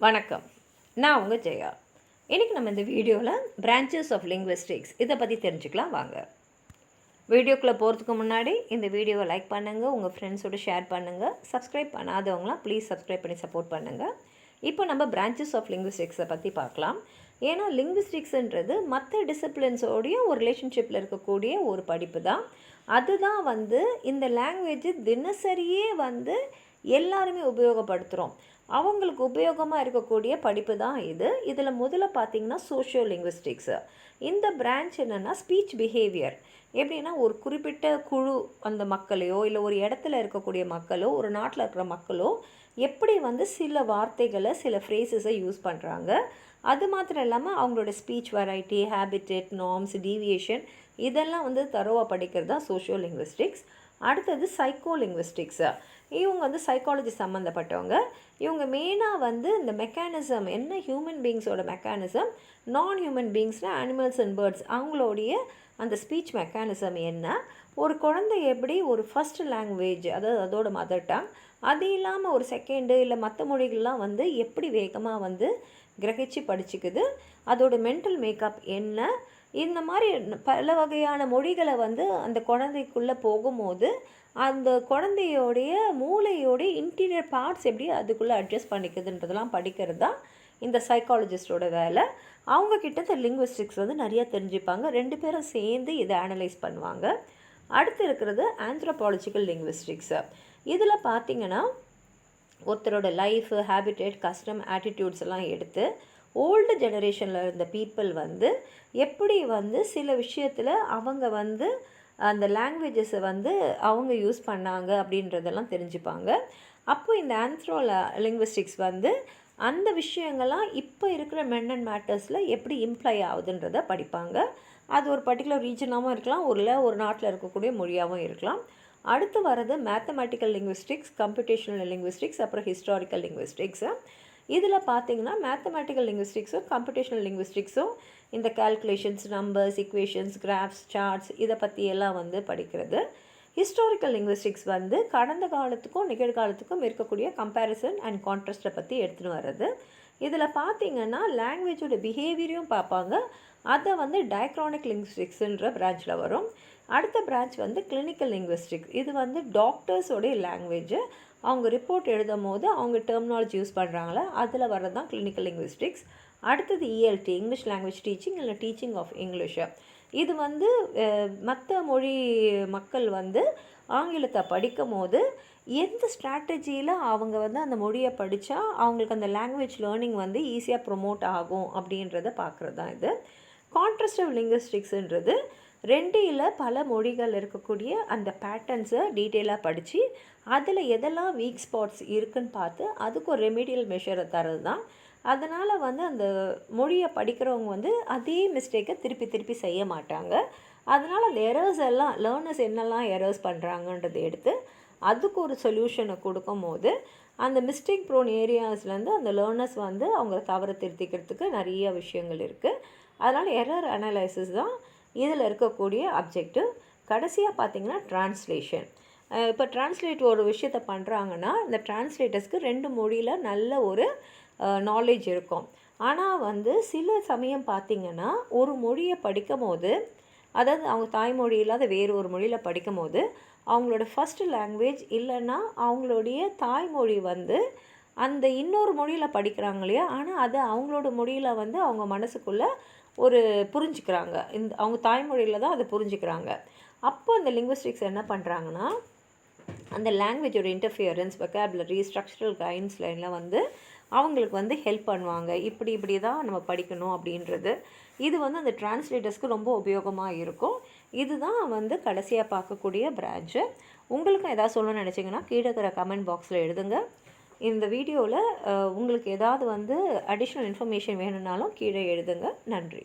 வணக்கம். நான் உங்கள் ஜெயா. இன்றைக்கி நம்ம இந்த வீடியோவில் பிரான்ச்சஸ் ஆஃப் லிங்குவிஸ்டிக்ஸ் இதை பற்றி தெரிஞ்சுக்கலாம் வாங்க. வீடியோக்குள்ளே போகிறதுக்கு முன்னாடி இந்த வீடியோவை லைக் பண்ணுங்கள், உங்கள் ஃப்ரெண்ட்ஸோடு ஷேர் பண்ணுங்கள். சப்ஸ்கிரைப் பண்ணாதவங்களாம் ப்ளீஸ் சப்ஸ்கிரைப் பண்ணி சப்போர்ட் பண்ணுங்கள். இப்போ நம்ம பிரான்ச்சஸ் ஆஃப் லிங்குவிஸ்டிக்ஸை பற்றி பார்க்கலாம். ஏன்னா லிங்குவிஸ்டிக்ஸுன்றது மற்ற டிசிப்ளின்ஸோடையும் ஒரு ரிலேஷன்ஷிப்பில் இருக்கக்கூடிய ஒரு படிப்பு தான். அதுதான் இந்த லாங்குவேஜ் தினசரியே எல்லாருமே உபயோகப்படுத்துகிறோம். அவங்களுக்கு உபயோகமாக இருக்கக்கூடிய படிப்பு தான் இது. இதில் முதல்ல பார்த்திங்கன்னா சோஷியோ லிங்குவிஸ்டிக்ஸு. இந்த பிரான்ச் என்னென்னா ஸ்பீச் பிஹேவியர். எப்படின்னா ஒரு குறிப்பிட்ட குழு அந்த மக்களையோ இல்லை ஒரு இடத்துல இருக்கக்கூடிய மக்களோ ஒரு நாட்டில் இருக்கிற மக்களோ எப்படி சில வார்த்தைகளை சில ஃப்ரேசஸை யூஸ் பண்ணுறாங்க, அது மாத்திரம் இல்லாமல் அவங்களோட speech variety, habitat, norms, deviation இதெல்லாம் தரோவாக படிக்கிறது தான் சோஷியோ லிங்குவிஸ்டிக்ஸ். அடுத்தது சைக்கோ லிங்குவிஸ்டிக்ஸு. இவங்க சைக்காலஜி சம்மந்தப்பட்டவங்க. இவங்க மெயினாக இந்த மெக்கானிசம் என்ன, ஹியூமன் பீங்ஸோட மெக்கானிசம், நான் ஹியூமன் பீங்ஸ்னால் அனிமல்ஸ் அண்ட் பேர்ட்ஸ் அவங்களுடைய அந்த ஸ்பீச் மெக்கானிசம் என்ன, ஒரு குழந்தை எப்படி ஒரு ஃபஸ்ட் லாங்குவேஜ் அதாவது அதோட மதர் டங், அது இல்லாமல் ஒரு செகண்டு இல்லை மற்ற மொழிகள்லாம் எப்படி வேகமாக கிரகிச்சு படிச்சுக்குது, அதோட மென்டல் மேக்கப் என்ன, இந்த மாதிரி பல வகையான மொழிகளை அந்த குழந்தைக்குள்ளே போகும்போது அந்த குழந்தையோடைய மூளையோடைய இன்டீரியர் பார்ட்ஸ் எப்படி அதுக்குள்ளே அட்ஜஸ்ட் பண்ணிக்குதுன்றதெல்லாம் படிக்கிறது தான் இந்த சைக்காலஜிஸ்டோட வேலை. அவங்கக்கிட்ட இந்த லிங்குவிஸ்டிக்ஸ் நிறையா தெரிஞ்சுப்பாங்க. ரெண்டு பேரும் சேர்ந்து இதை அனலைஸ் பண்ணுவாங்க. அடுத்து இருக்கிறது ஆந்த்ரோபாலஜிக்கல் லிங்குவிஸ்டிக்ஸு. இதில் பார்த்திங்கன்னா ஒருத்தரோட லைஃபு, ஹேபிட்டேட், கஸ்டம், ஆட்டிடியூட்ஸ் எல்லாம் எடுத்து ஓல்டு ஜெனரேஷனில் இருந்த பீப்புள் எப்படி சில விஷயத்தில் அவங்க அந்த லாங்குவேஜஸை அவங்க யூஸ் பண்ணாங்க அப்படின்றதெல்லாம் தெரிஞ்சுப்பாங்க. அப்போ இந்த லிங்குவிஸ்டிக்ஸ் அந்த விஷயங்கள்லாம் இப்போ இருக்கிற மென் அண்ட் மேட்டர்ஸில் எப்படி இம்ப்ளை ஆகுதுன்றதை படிப்பாங்க. அது ஒரு பர்டிகுலர் ரீஜனாகவும் இருக்கலாம், ஒரு நாட்டில் இருக்கக்கூடிய மொழியாகவும் இருக்கலாம். அடுத்து வர்றது மேத்தமேட்டிக்கல் லிங்குவிஸ்டிக்ஸ், கம்ப்யூட்டேஷனல் லிங்குவிஸ்டிக்ஸ், அப்புறம் ஹிஸ்டாரிக்கல் லிங்குவிஸ்டிக்ஸு. இதில் பார்த்திங்கன்னா மேத்தமேட்டிக்கல் லிங்குவிஸ்டிக்ஸும் கம்ப்யூட்டேஷனல் லிங்குவிஸ்டிக்ஸும் இந்த calculations, numbers, equations, graphs, charts இதை பற்றியெல்லாம் படிக்கிறது. ஹிஸ்டாரிக்கல் லிங்குவிஸ்டிக்ஸ் கடந்த காலத்துக்கும் நிகழ்காலத்துக்கும் இருக்கக்கூடிய கம்பேரிசன் அண்ட் கான்ட்ராஸ்ட்டை பற்றி எடுத்துகிட்டு வர்றது. இதில் பார்த்திங்கன்னா லாங்குவேஜோட பிஹேவியரையும் பார்ப்பாங்க. அதை டயக்ரானிக் லிங்குவிஸ்டிக்ஸுன்ற பிரான்ச்சில் வரும். அடுத்த பிரான்ச் கிளினிக்கல் லிங்குவிஸ்டிக்ஸ். இது டாக்டர்ஸோடைய லாங்குவேஜ். அவங்க ரிப்போர்ட் எழுதும் போது அவங்க டெர்மினாலஜி யூஸ் பண்ணுறாங்களே அதில் வர்றது தான் கிளினிக்கல் லிங்குவிஸ்டிக்ஸ். அடுத்தது இஎல்டி, இங்கிலீஷ் லாங்குவேஜ் டீச்சிங் இல்லை டீச்சிங் ஆஃப் இங்கிலீஷு. இது மற்ற மொழி மக்கள் ஆங்கிலத்தை படிக்கும் போது எந்த ஸ்ட்ராட்டஜியில் அவங்க அந்த மொழியை படித்தா அவங்களுக்கு அந்த லாங்குவேஜ் லேர்னிங் ஈஸியாக ப்ரொமோட் ஆகும் அப்படின்றத பார்க்குறது தான் இது. கான்ட்ராஸ்டிவ் லிங்குவிஸ்டிக்ஸுன்றது ரெண்டு இல்லை பல மொழிகள் இருக்கக்கூடிய அந்த பேட்டர்ன்ஸை டீட்டெயிலாக படித்து அதில் எதெல்லாம் வீக் ஸ்பாட்ஸ் இருக்குதுன்னு பார்த்து அதுக்கு ஒரு ரெமிடியல் மெஷரை தரது தான். அதனால் அந்த மொழியை படிக்கிறவங்க அதே மிஸ்டேக்கை திருப்பி செய்ய மாட்டாங்க. அதனால் அந்த எரர்ஸ் எல்லாம் லேர்னர்ஸ் என்னெல்லாம் எரர்ஸ் பண்ணுறாங்கன்றதை எடுத்து அதுக்கு ஒரு சொல்யூஷனை கொடுக்கும் போது அந்த மிஸ்டேக் ப்ரோன் ஏரியாஸ்லேருந்து அந்த லேர்னர்ஸ் அவங்க தவறை திருத்திக்கிறதுக்கு நிறைய விஷயங்கள் இருக்குது. அதனால் எரர் அனலைசிஸ் தான் இதில் இருக்கக்கூடிய அப்ஜெக்டிவ். கடைசியாக பார்த்திங்கன்னா ட்ரான்ஸ்லேஷன். இப்போ ட்ரான்ஸ்லேட் ஒரு விஷயத்தை பண்ணுறாங்கன்னா இந்த ட்ரான்ஸ்லேட்டர்ஸ்க்கு ரெண்டு மொழியில் நல்ல ஒரு நாலேஜ் இருக்கும். ஆனால் சில சமயம் பார்த்திங்கன்னா ஒரு மொழியை படிக்கும் போது, அதாவது அவங்க தாய்மொழி இல்லாத வேறு ஒரு மொழியில் படிக்கும் போது அவங்களோட ஃபஸ்ட்டு லாங்குவேஜ் இல்லைன்னா அவங்களுடைய தாய்மொழி அந்த இன்னொரு மொழியில் படிக்கிறாங்க இல்லையா, ஆனால் அது அவங்களோட மொழியில் அவங்க மனசுக்குள்ளே ஒரு புரிஞ்சுக்கிறாங்க. அவங்க தாய்மொழியில் தான் அதை புரிஞ்சுக்கிறாங்க. அப்போ அந்த லிங்குவிஸ்டிக்ஸ் என்ன பண்ணுறாங்கன்னா அந்த லாங்குவேஜோட இன்டர்ஃபியரன்ஸ், வெக்காபுலரி, ஸ்ட்ரக்சரல் கைட்ஸ்ல எல்லாம் அவங்களுக்கு ஹெல்ப் பண்ணுவாங்க. இப்படி தான் நம்ம படிக்கணும் அப்படின்றது. இது அந்த டிரான்ஸ்லேட்டர்ஸ்க்கு ரொம்ப உபயோகமாக இருக்கும். இதுதான் கடைசியாக பார்க்கக்கூடிய பிரான்ச்சு. உங்களுக்கும் எதாவது சொல்லணும்னு நினச்சிங்கன்னா கீழே இருக்கிற கமெண்ட் பாக்ஸில் எழுதுங்க. இந்த வீடியோவில் உங்களுக்கு ஏதாவது அடிஷ்னல் இன்ஃபர்மேஷன் வேணும்னாலும் கீழே எழுதுங்க. நன்றி.